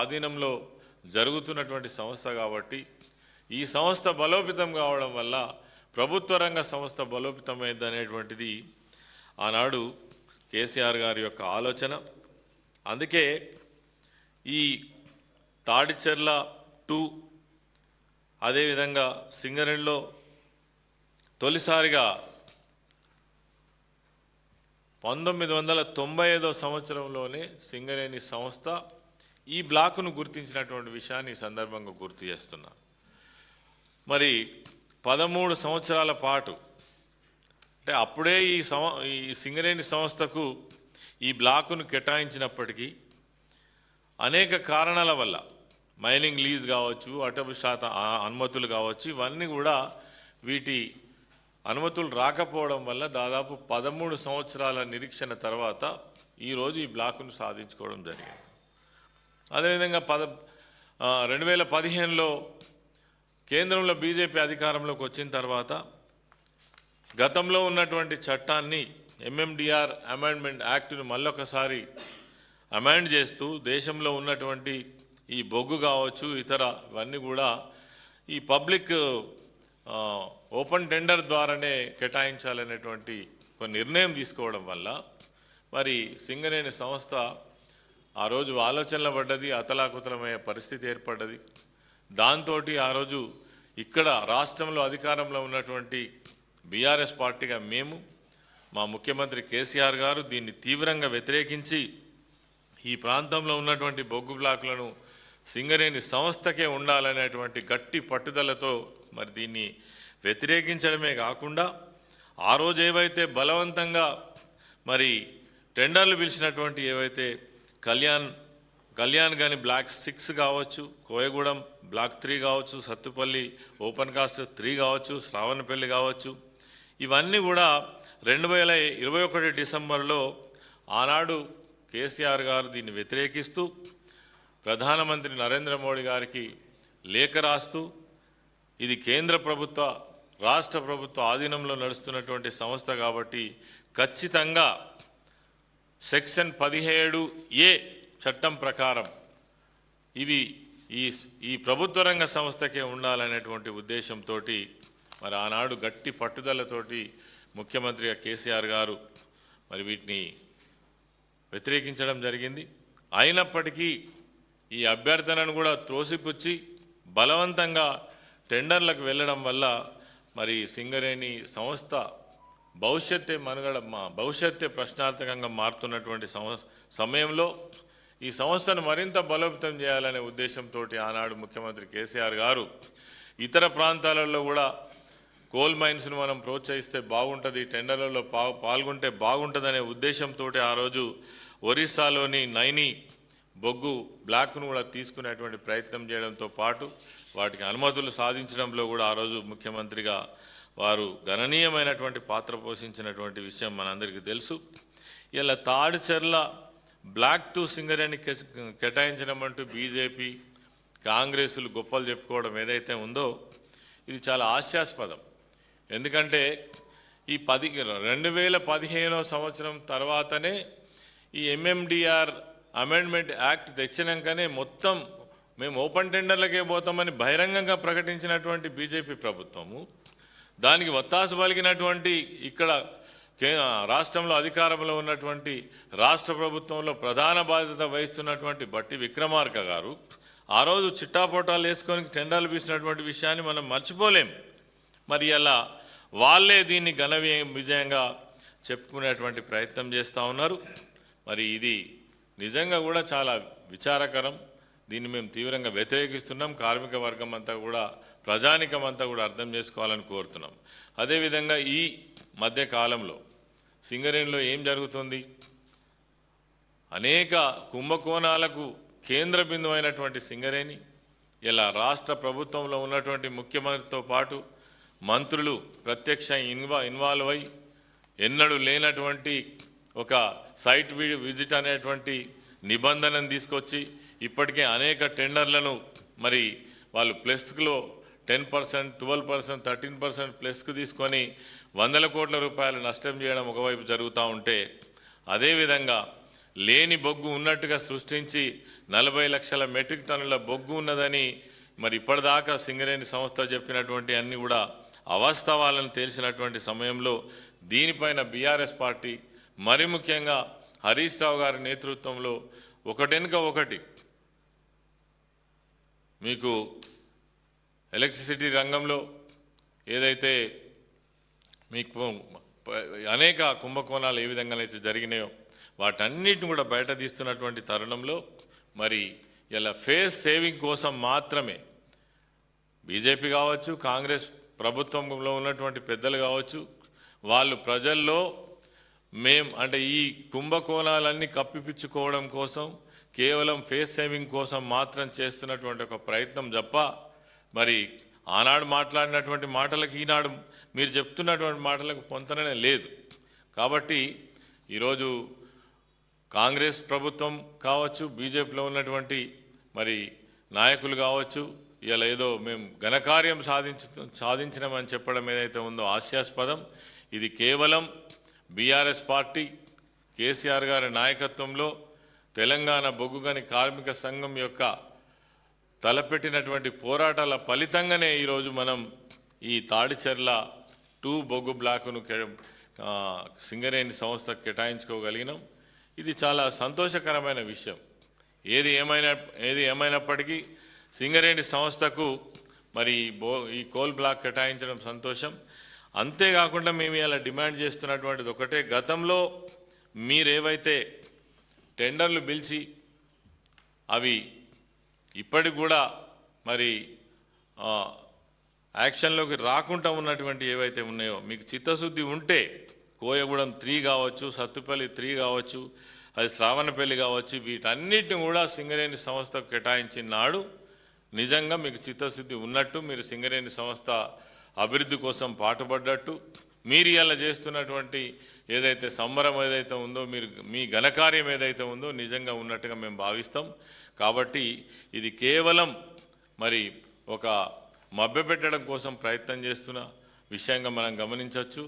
ఆధీనంలో జరుగుతున్నటువంటి సంస్థ కాబట్టి ఈ సంస్థ బలోపేతం కావడం వల్ల ప్రభుత్వ రంగ సంస్థ బలోపేతమైందనేటువంటిది ఆనాడు కేసీఆర్ గారి యొక్క ఆలోచన. అందుకే ఈ తాడిచెర్ల 2 అదేవిధంగా సింగరేణిలో తొలిసారిగా 1995 సంవత్సరంలోనే సింగరేణి సంస్థ ఈ బ్లాకును గుర్తించినటువంటి విషయాన్ని ఈ సందర్భంగా గుర్తు చేస్తున్నా. మరి 13 సంవత్సరాల పాటు అంటే అప్పుడే ఈ సింగరేణి సంస్థకు ఈ బ్లాకును కేటాయించినప్పటికీ అనేక కారణాల వల్ల మైనింగ్ లీజ్ కావచ్చు, అటవీ శాత అనుమతులు కావచ్చు, ఇవన్నీ కూడా వీటి అనుమతులు రాకపోవడం వల్ల దాదాపు 13 సంవత్సరాల నిరీక్షణ తర్వాత ఈరోజు ఈ బ్లాకును సాధించుకోవడం జరిగింది. అదేవిధంగా 2015లో కేంద్రంలో బీజేపీ అధికారంలోకి వచ్చిన తర్వాత గతంలో ఉన్నటువంటి చట్టాన్ని ఎంఎండిఆర్ అమెండ్మెంట్ యాక్ట్ను మళ్ళొకసారి అమెండ్ చేస్తూ దేశంలో ఉన్నటువంటి ఈ బొగ్గు కావచ్చు ఇతర ఇవన్నీ కూడా ఈ పబ్లిక్ ఓపెన్ టెండర్ ద్వారానే కేటాయించాలనేటువంటి ఒక నిర్ణయం తీసుకోవడం వల్ల మరి సింగరేణి సంస్థ ఆ రోజు ఆలోచనలో పడ్డది, అతలాకుతలమయ్యే పరిస్థితి ఏర్పడ్డది. దాంతో ఆ రోజు ఇక్కడ రాష్ట్రంలో అధికారంలో ఉన్నటువంటి బీఆర్ఎస్ పార్టీగా మేము, మా ముఖ్యమంత్రి కేసీఆర్ గారు దీన్ని తీవ్రంగా వ్యతిరేకించి ఈ ప్రాంతంలో ఉన్నటువంటి బొగ్గు బ్లాకులను సింగరేణి సంస్థకే ఉండాలనేటువంటి గట్టి పట్టుదలతో మరి దీన్ని వ్యతిరేకించడమే కాకుండా ఆ రోజు ఏవైతే బలవంతంగా మరి టెండర్లు పిలిచినటువంటి ఏవైతే కళ్యాణ్ గాని బ్లాక్ 6 కావచ్చు, కోయగూడెం బ్లాక్ 3 కావచ్చు, సత్తుపల్లి ఓపెన్ కాస్ట్ 3 కావచ్చు, శ్రావణపల్లి కావచ్చు, ఇవన్నీ కూడా 2021 డిసెంబర్లో ఆనాడు కేసీఆర్ గారు దీన్ని వ్యతిరేకిస్తూ ప్రధానమంత్రి నరేంద్ర మోడీ గారికి లేఖ రాస్తూ ఇది కేంద్ర ప్రభుత్వ రాష్ట్ర ప్రభుత్వ ఆధీనంలో నడుస్తున్నటువంటి సంస్థ కాబట్టి ఖచ్చితంగా సెక్షన్ 17A చట్టం ప్రకారం ఇవి ఈ ప్రభుత్వ రంగ సంస్థకే ఉండాలనేటువంటి ఉద్దేశంతో మరి ఆనాడు గట్టి పట్టుదలతోటి ముఖ్యమంత్రిగా కేసీఆర్ గారు మరి వీటిని వ్యతిరేకించడం జరిగింది. అయినప్పటికీ ఈ అభ్యర్థనను కూడా త్రోసిపుచ్చి బలవంతంగా టెండర్లకు వెళ్ళడం వల్ల మరి సింగరేణి సంస్థ భవిష్యత్తే ప్రశ్నార్థకంగా మారుతున్నటువంటి సమయంలో ఈ సంస్థను మరింత బలోపేతం చేయాలనే ఉద్దేశంతో ఆనాడు ముఖ్యమంత్రి కేసీఆర్ గారు ఇతర ప్రాంతాలలో కూడా కోల్ మైన్స్ను మనం ప్రోత్సహిస్తే బాగుంటుంది, టెండర్లలో పాల్గొంటే బాగుంటుందనే ఉద్దేశంతో ఆ రోజు ఒరిస్సాలోని నైని బొగ్గు బ్లాక్ను కూడా తీసుకునేటువంటి ప్రయత్నం చేయడంతో పాటు వాటికి అనుమతులు సాధించడంలో కూడా ఆ రోజు ముఖ్యమంత్రిగా వారు గణనీయమైనటువంటి పాత్ర పోషించినటువంటి విషయం మనందరికీ తెలుసు. ఇలా తాడిచెర్ల బ్లాక్ 2 సింగరేణి కేటాయించడం అంటూ బీజేపీ కాంగ్రెస్లు గొప్పలు చెప్పుకోవడం ఏదైతే ఉందో ఇది చాలా హాస్యాస్పదం. ఎందుకంటే ఈ 2015 సంవత్సరం తర్వాతనే ఈ ఎంఎండిఆర్ అమెండ్మెంట్ యాక్ట్ తెచ్చినాకనే మొత్తం మేము ఓపెన్ టెండర్లకే పోతామని బహిరంగంగా ప్రకటించినటువంటి బీజేపీ ప్రభుత్వము దానికి ఒత్తాసు పలికినటువంటి ఇక్కడ రాష్ట్రంలో అధికారంలో ఉన్నటువంటి రాష్ట్ర ప్రభుత్వంలో ప్రధాన బాధ్యత వహిస్తున్నటువంటి బట్టి విక్రమార్క గారు ఆ రోజు చిట్టాపోటాలు వేసుకొని టెండర్లు పీసినటువంటి విషయాన్ని మనం మర్చిపోలేం. మరి అలా వాళ్ళే దీన్ని ఘన విజయంగా చెప్పుకునేటువంటి ప్రయత్నం చేస్తూ ఉన్నారు. మరి ఇది నిజంగా కూడా చాలా విచారకరం. దీన్ని మేము తీవ్రంగా వ్యతిరేకిస్తున్నాం. కార్మిక వర్గం అంతా కూడా ప్రజానికం అంతా కూడా అర్థం చేసుకోవాలని కోరుతున్నాం. అదేవిధంగా ఈ మధ్య కాలంలో సింగరేణిలో ఏం జరుగుతుంది, అనేక కుంభకోణాలకు కేంద్ర బిందువు అయినటువంటి సింగరేణి ఇలా రాష్ట్ర ప్రభుత్వంలో ఉన్నటువంటి ముఖ్యమంత్రితో పాటు మంత్రులు ప్రత్యక్ష ఇన్వాల్వ్ అయి ఎన్నడూ లేనటువంటి ఒక సైట్ విజిట్ అనేటువంటి నిబంధనను తీసుకొచ్చి ఇప్పటికే అనేక టెండర్లను మరి వాళ్ళు ప్లస్లో 10%, 12%, 13% ప్లస్కు తీసుకొని 100 కోట్ల రూపాయలు నష్టం చేయడం ఒకవైపు జరుగుతూ ఉంటే, అదేవిధంగా లేని బొగ్గు ఉన్నట్టుగా సృష్టించి 40 లక్షల మెట్రిక్ టన్నుల బొగ్గు ఉన్నదని మరి ఇప్పటిదాకా సింగరేణి సంస్థ చెప్పినటువంటి అన్ని కూడా అవాస్తవాలను తేల్చినటువంటి సమయంలో దీనిపైన బీఆర్ఎస్ పార్టీ మరి ముఖ్యంగా హరీష్ రావు గారి నేతృత్వంలో ఒకటెనుక ఒకటి మీకు ఎలక్ట్రిసిటీ రంగంలో ఏదైతే మీకు అనేక కుంభకోణాలు ఏ విధంగానైతే జరిగినాయో వాటన్నిటిని కూడా బయట తీస్తున్నటువంటి తరుణంలో మరి ఇలా ఫేస్ సేవింగ్ కోసం మాత్రమే బీజేపీ కావచ్చు, కాంగ్రెస్ ప్రభుత్వంలో ఉన్నటువంటి పెద్దలు కావచ్చు, వాళ్ళు ప్రజల్లో అంటే ఈ కుంభకోణాలన్నీ కప్పిపుచ్చుకోవడం కోసం కేవలం ఫేస్ సేవింగ్ కోసం మాత్రం చేస్తున్నటువంటి ఒక ప్రయత్నం తప్ప మరి ఆనాడు మాట్లాడినటువంటి మాటలకు ఈనాడు మీరు చెప్తున్నటువంటి మాటలకు పొంతనే లేదు. కాబట్టి ఈరోజు కాంగ్రెస్ ప్రభుత్వం కావచ్చు, బీజేపీలో ఉన్నటువంటి మరి నాయకులు కావచ్చు, ఇలా ఏదో మేము ఘనకార్యం సాధించినామని చెప్పడం ఏదైతే ఉందో హాస్యాస్పదం. ఇది కేవలం బీఆర్ఎస్ పార్టీ కేసీఆర్ గారి నాయకత్వంలో తెలంగాణ బొగ్గుగని కార్మిక సంఘం యొక్క తలపెట్టినటువంటి పోరాటాల ఫలితంగానే ఈరోజు మనం ఈ తాడిచెర్ల 2 బొగ్గు బ్లాకును సింగరేణి సంస్థ కేటాయించుకోగలిగినాం. ఇది చాలా సంతోషకరమైన విషయం. ఏది ఏమైనప్పటికీ సింగరేణి సంస్థకు మరి ఈ కోల్ బ్లాక్ కేటాయించడం సంతోషం. అంతేకాకుండా మేము ఇలా డిమాండ్ చేస్తున్నటువంటిది ఒకటే, గతంలో మీరేవైతే టెండర్లు పిలిచి అవి ఇప్పటికి కూడా మరి యాక్షన్లోకి రాకుండా ఉన్నటువంటి ఏవైతే ఉన్నాయో మీకు చిత్తశుద్ధి ఉంటే కోయగూడెం 3 కావచ్చు, సత్తుపల్లి 3 కావచ్చు, అది శ్రావణపల్లి కావచ్చు, వీటన్నిటిని కూడా సింగరేణి సంస్థకు కేటాయించిన నాడు నిజంగా మీకు చిత్తశుద్ధి ఉన్నట్టు, మీరు సింగరేణి సంస్థ అభివృద్ధి కోసం పాటుపడ్డట్టు, మీరు ఇలా చేస్తున్నటువంటి ఏదైతే సంబరం ఏదైతే ఉందో, మీరు మీ ఘనకార్యం ఏదైతే ఉందో నిజంగా ఉన్నట్టుగా మేము భావిస్తాం. కాబట్టి ఇది కేవలం మరి ఒక మభ్యపెట్టడం కోసం ప్రయత్నం చేస్తున్న విషయంగా మనం గమనించవచ్చు.